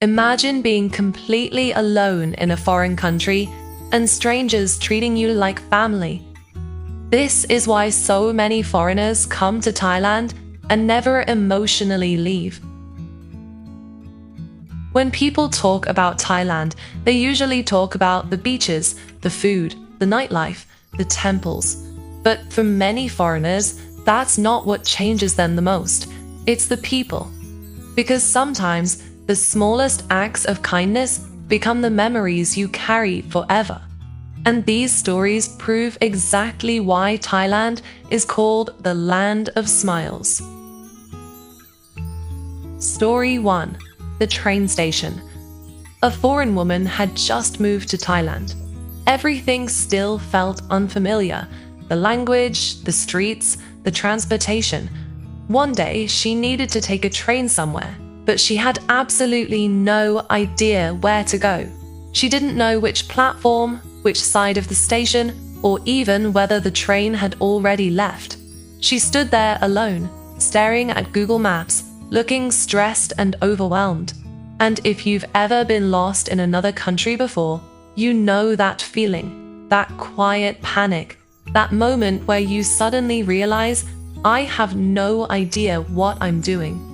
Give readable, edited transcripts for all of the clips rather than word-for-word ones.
Imagine being completely alone in a foreign country and strangers treating you like family. This is why so many foreigners come to Thailand and never emotionally leave. When people talk about Thailand, they usually talk about the beaches, the food, the nightlife, the temples. But for many foreigners, that's not what changes them the most. It's the people. Because sometimes the smallest acts of kindness become the memories you carry forever. And these stories prove exactly why Thailand is called the Land of Smiles. Story 1. The train station. A foreign woman had just moved to Thailand. Everything still felt unfamiliar. The language, the streets, the transportation. One day, she needed to take a train somewhere, but she had absolutely no idea where to go. She didn't know which platform, which side of the station, or even whether the train had already left. She stood there alone, staring at Google Maps, looking stressed and overwhelmed. And if you've ever been lost in another country before, you know that feeling, that quiet panic, that moment where you suddenly realize, I have no idea what I'm doing.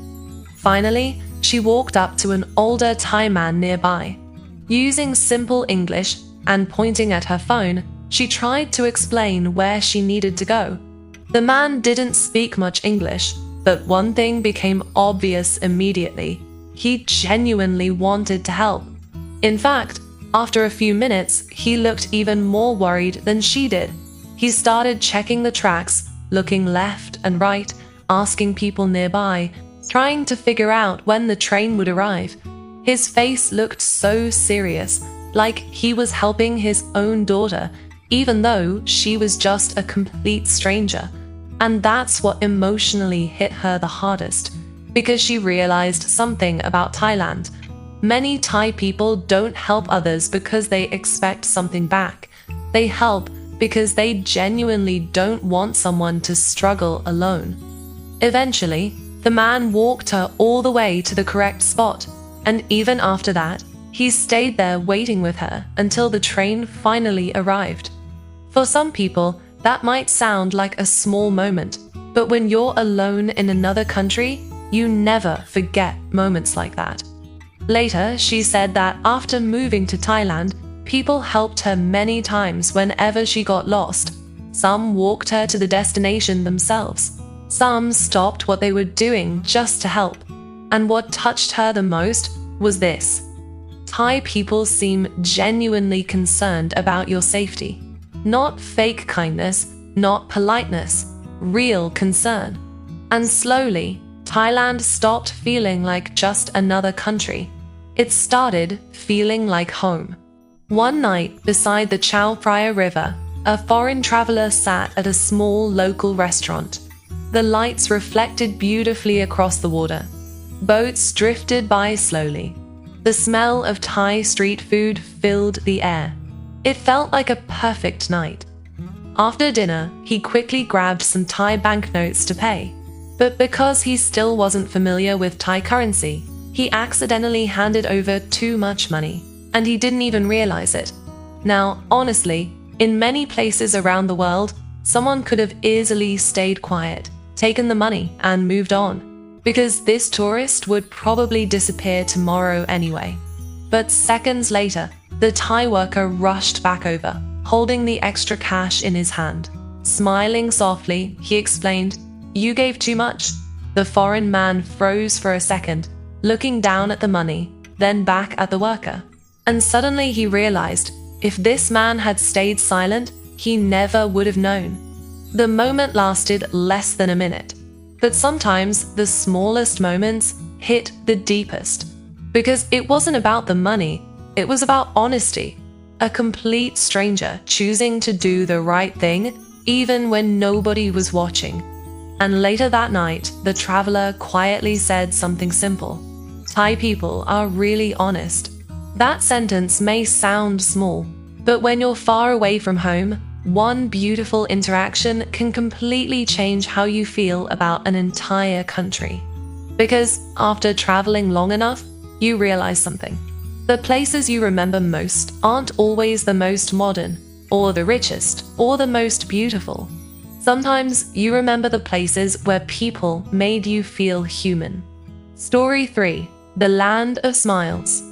Finally, she walked up to an older Thai man nearby. Using simple English and pointing at her phone, she tried to explain where she needed to go. The man didn't speak much English, but one thing became obvious immediately. He genuinely wanted to help. In fact, after a few minutes, he looked even more worried than she did. He started checking the tracks, looking left and right, asking people nearby, trying to figure out when the train would arrive. His face looked so serious, like he was helping his own daughter, even though she was just a complete stranger. And that's what emotionally hit her the hardest, because she realized something about Thailand. Many Thai people don't help others because they expect something back. They help because they genuinely don't want someone to struggle alone. Eventually, the man walked her all the way to the correct spot, and even after that, he stayed there waiting with her until the train finally arrived. For some people, that might sound like a small moment, but when you're alone in another country, you never forget moments like that. Later, she said that after moving to Thailand, people helped her many times whenever she got lost. Some walked her to the destination themselves. Some stopped what they were doing just to help. And what touched her the most was this. Thai people seem genuinely concerned about your safety. Not fake kindness, not politeness, real concern. And slowly, Thailand stopped feeling like just another country. It started feeling like home. One night, beside the Chao Phraya River, a foreign traveler sat at a small local restaurant. The lights reflected beautifully across the water. Boats drifted by slowly. The smell of Thai street food filled the air. It felt like a perfect night. After dinner, he quickly grabbed some Thai banknotes to pay. But because he still wasn't familiar with Thai currency, he accidentally handed over too much money, and he didn't even realize it. Now, honestly, in many places around the world, someone could have easily stayed quiet, taken the money, and moved on, because this tourist would probably disappear tomorrow anyway. But seconds later, the Thai worker rushed back over, holding the extra cash in his hand. Smiling softly, he explained, "You gave too much." The foreign man froze for a second, looking down at the money, then back at the worker. And suddenly he realized, if this man had stayed silent, he never would have known. The moment lasted less than a minute. But sometimes the smallest moments hit the deepest. Because it wasn't about the money, it was about honesty. A complete stranger choosing to do the right thing, even when nobody was watching. And later that night, the traveler quietly said something simple. Thai people are really honest. That sentence may sound small, but when you're far away from home, one beautiful interaction can completely change how you feel about an entire country. Because after traveling long enough, you realize something. The places you remember most aren't always the most modern, or the richest, or the most beautiful. Sometimes you remember the places where people made you feel human. Story 3. The Land of Smiles.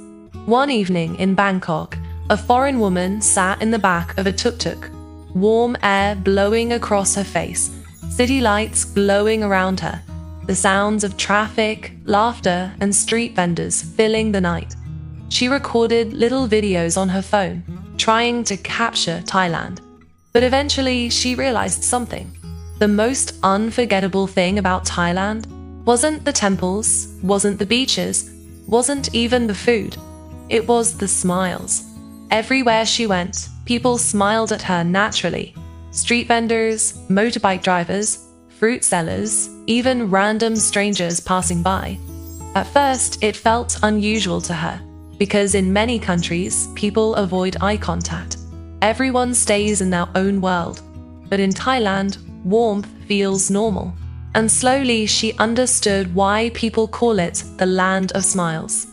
One evening in Bangkok, a foreign woman sat in the back of a tuk-tuk, warm air blowing across her face, city lights glowing around her, the sounds of traffic, laughter, and street vendors filling the night. She recorded little videos on her phone, trying to capture Thailand. But eventually, she realized something. The most unforgettable thing about Thailand wasn't the temples, wasn't the beaches, wasn't even the food. It was the smiles. Everywhere she went, people smiled at her naturally. Street vendors, motorbike drivers, fruit sellers, even random strangers passing by. At first, it felt unusual to her, because in many countries, people avoid eye contact. Everyone stays in their own world. But in Thailand, warmth feels normal. And slowly she understood why people call it the Land of Smiles.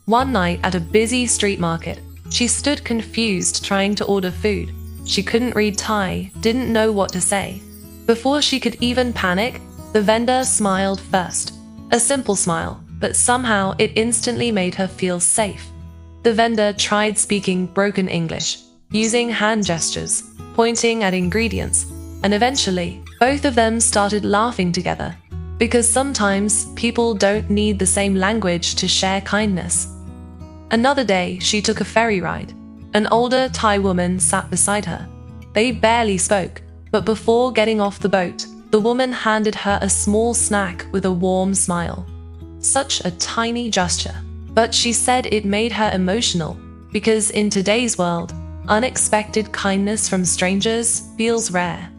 One night at a busy street market, she stood confused trying to order food. She couldn't read Thai, didn't know what to say. Before she could even panic, the vendor smiled first. A simple smile, but somehow it instantly made her feel safe. The vendor tried speaking broken English, using hand gestures, pointing at ingredients, and eventually, both of them started laughing together. Because sometimes people don't need the same language to share kindness. Another day, she took a ferry ride. An older Thai woman sat beside her. They barely spoke, but before getting off the boat, the woman handed her a small snack with a warm smile. Such a tiny gesture, but she said it made her emotional, because in today's world, unexpected kindness from strangers feels rare.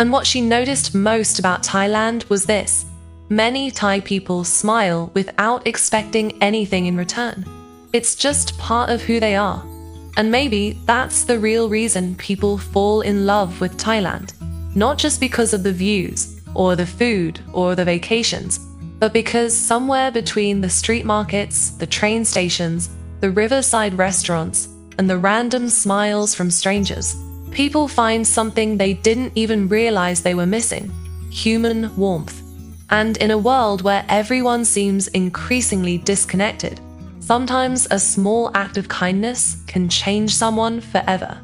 And what she noticed most about Thailand was this: many Thai people smile without expecting anything in return. It's just part of who they are. And maybe that's the real reason people fall in love with Thailand. Not just because of the views, or the food, or the vacations, but because somewhere between the street markets, the train stations, the riverside restaurants, and the random smiles from strangers, people find something they didn't even realize they were missing: human warmth. And in a world where everyone seems increasingly disconnected, sometimes a small act of kindness can change someone forever.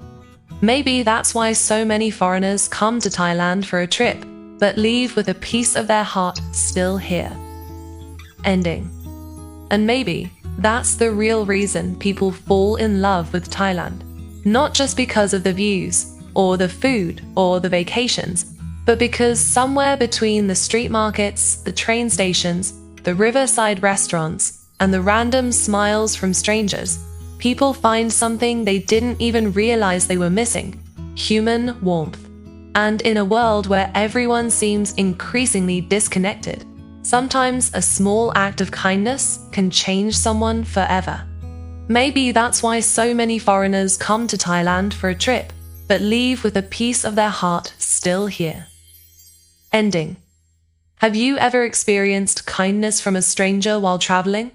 Maybe that's why so many foreigners come to Thailand for a trip, but leave with a piece of their heart still here. Ending. And maybe that's the real reason people fall in love with Thailand. Not just because of the views, or the food, or the vacations, but because somewhere between the street markets, the train stations, the riverside restaurants, and the random smiles from strangers, people find something they didn't even realize they were missing: human warmth. And in a world where everyone seems increasingly disconnected, sometimes a small act of kindness can change someone forever. Maybe that's why so many foreigners come to Thailand for a trip, but leave with a piece of their heart still here. Ending. Have you ever experienced kindness from a stranger while traveling?